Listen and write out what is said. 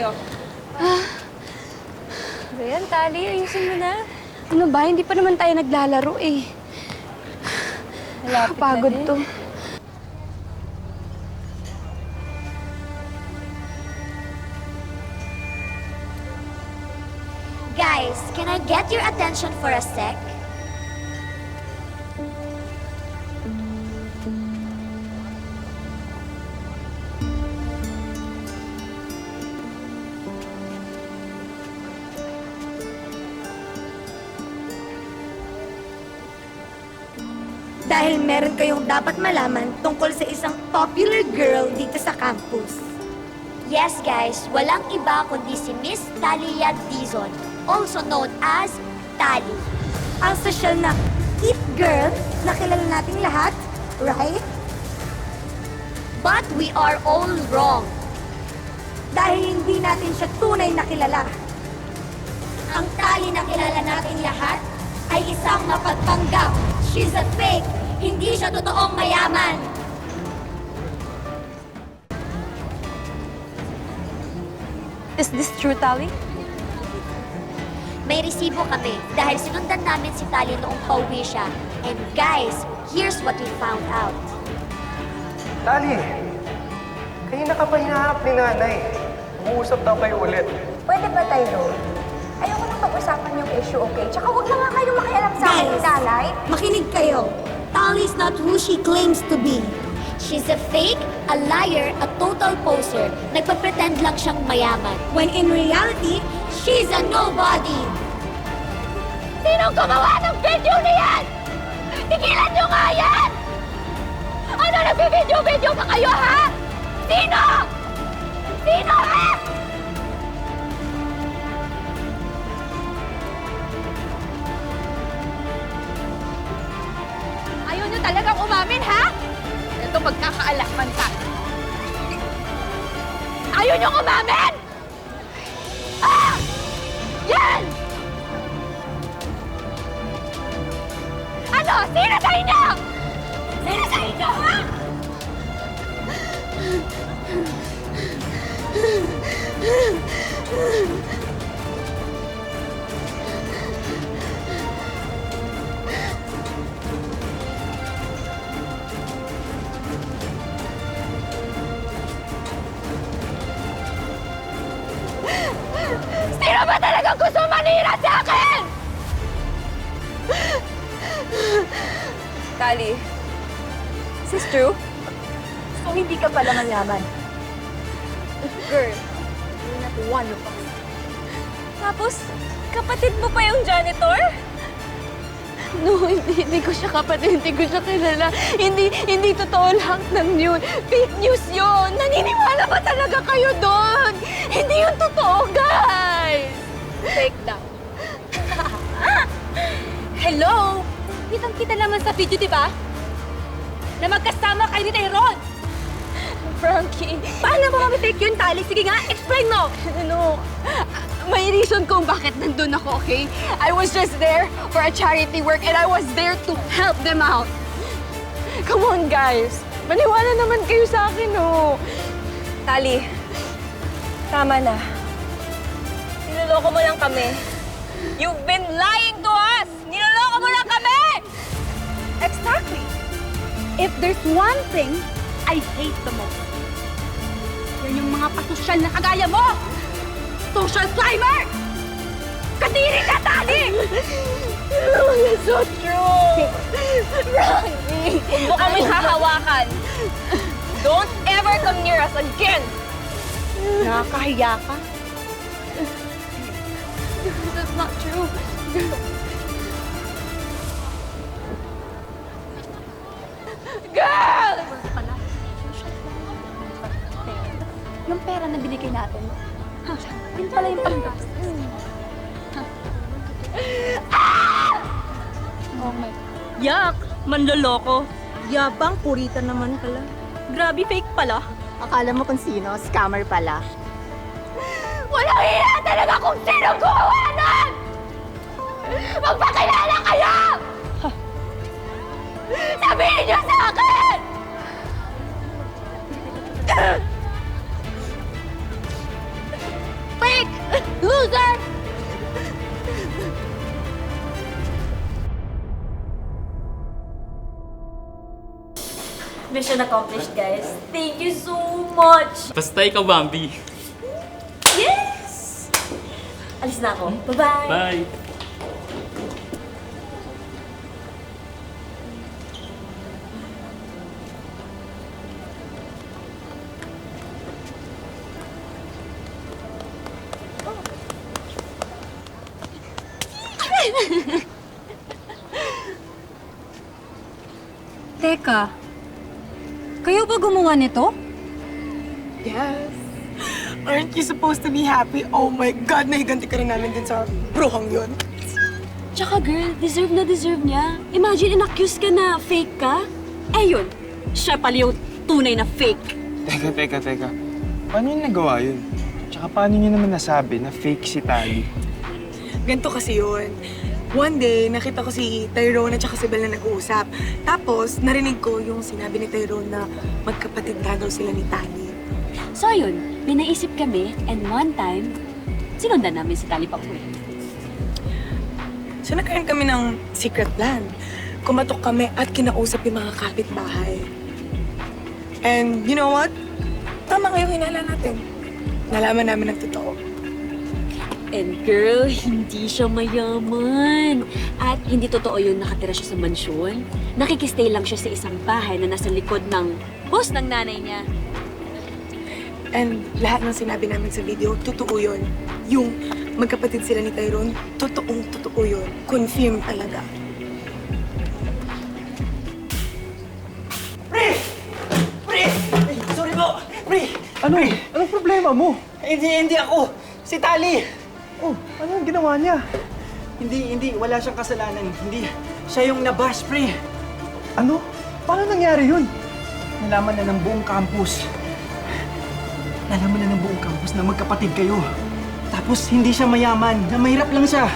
tayo. Ayan, Tali, ayusin mo na. Ano ba? Hindi pa naman tayo naglalaro eh. Malapit Pagod na din. to. Guys, can I get your attention for a sec? Dahil meron kayong dapat malaman tungkol sa isang popular girl dito sa campus. Yes guys, walang iba kundi si Miss Talia Dizon, also known as Tali. Ang sosyal na it girl na kilala nating lahat, right? But we are all wrong. Dahil hindi natin siya tunay na kilala. Ang Tali na kilala natin lahat ay isang mapagpanggap. She's a fake. Hindi siya totoong mayaman. Is this true, Tali? May resibo kami dahil sinundan namin si Tali noong pauwi siya. And guys, here's what we found out. Tali, kanina ka pa hinahanap ni nanay. Mag-uusap daw kayo ulit. Pwede ba tayo? Ayoko nang pag-usapan yung issue, okay? Tsaka huwag na nga kayo makialam sa akin, Guys, Dalay. makinig kayo. Tali's not who she claims to be. She's a fake, a liar, a total poser. Nagpa-pretend lang siyang mayaman. When in reality, she's a nobody. Sinong gumawa ng video na yan? Tigilan niyo nga yan! Ano, nagbe-video-video pa kayo, ha? Sino? Sino, ha? Ayaw niyo talagang umamin, ha? Ito magkakaalasman ka. Ayaw niyo umamin! Ah! Yan! Ano? Sino sa inyo? Sino sa inyo, ha? Sino ba talagang gusto manira sa akin? Tali, is this true? So, hindi ka pala mayaman. Girl, you're not one of us. Tapos, kapatid mo pa yung janitor? No, hindi ko siya kapatid, hindi ko siya kilala. Hindi totoo lahat ng yun. Fake news yun. Naniniwala ba talaga kayo doon? Hindi yun totoo, guys. Fake daw. Hello? Kitang-kita naman sa video, di ba? Na magkasama kayo ni Tyrone. Frankie, Paano mo kami fake yun, Tali? Sige nga, explain mo! ano, may reason kung bakit nandun ako, okay? I was just there for a charity work and I was there to help them out. Come on, guys. Maniwala naman kayo sa akin, oh. Tali, tama na. Niloloko mo lang kami. You've been lying to us! Niloloko mo lang kami! Exactly. If there's one thing I hate the most, yan yung mga pasosyal na kagaya mo! Social climber! Kadiri ka, Tali! Oh, that's so true. Frankie. Huwag mo kami hahawakan. Don't ever come near us again! Nakakahiya ka. That's not true. Girl! Yung pera na binigay natin, yun pala yung panggastos. Oh my. Yak! Manloloko. Yabang, puritan naman pala. Grabe, fake pala. Akala mo kung sino, scammer pala. Walang hiya talaga kung sino gumawa nun! Magpakilala kayo! Sabihin niyo sa akin! loser! Mission accomplished, guys. Thank you so much! Basta ikaw, Bambi. Yes! Alis na ako. Bye-bye! Bye! Teka, kayo ba gumawa nito? Yes. Aren't you supposed to be happy? Oh my God, nahiganti ka rin namin din sa bruhang yun. Tsaka girl, deserve na deserve niya. Imagine, in-accuse ka na fake ka. Eh yun, siya pala yung tunay na fake. Teka. Paano yung nagawa yun? Tsaka paano niyo naman nasabi na fake si Tali? Ganito kasi yun. One day, nakita ko si Tyrone at si Belle na nag-uusap. Tapos, narinig ko yung sinabi ni Tyrone na magkapatid nga daw sila ni Tali. So yun, may naisip kami, and one time, sinundan namin si Tali pa uwi. So, nagkaroon kami ng secret plan. Kumatok kami at kinausap yung mga kapitbahay. And you know what? Tama nga yung hinala natin. Nalaman namin ang totoo. And girl, hindi siya mayaman. At hindi totoo yun nakatira siya sa mansyon. Nakikistay lang siya sa isang bahay na nasa likod ng boss ng nanay niya. And lahat ng sinabi namin sa video, totoo yun. Yung magkapatid sila ni Tyrone, totoo yun. Confirm talaga. Sorry po! Pre! Ano? Anong problema mo? Hindi ako! Si Tali! Oh, ano yung ginawa niya? Hindi. Wala siyang kasalanan. Hindi. Siya yung nabash, pre. Ano? Paano nangyari yun? Nalaman na ng buong campus. Nalaman na ng buong campus na magkapatid kayo. Tapos hindi siya mayaman, na mahirap lang siya.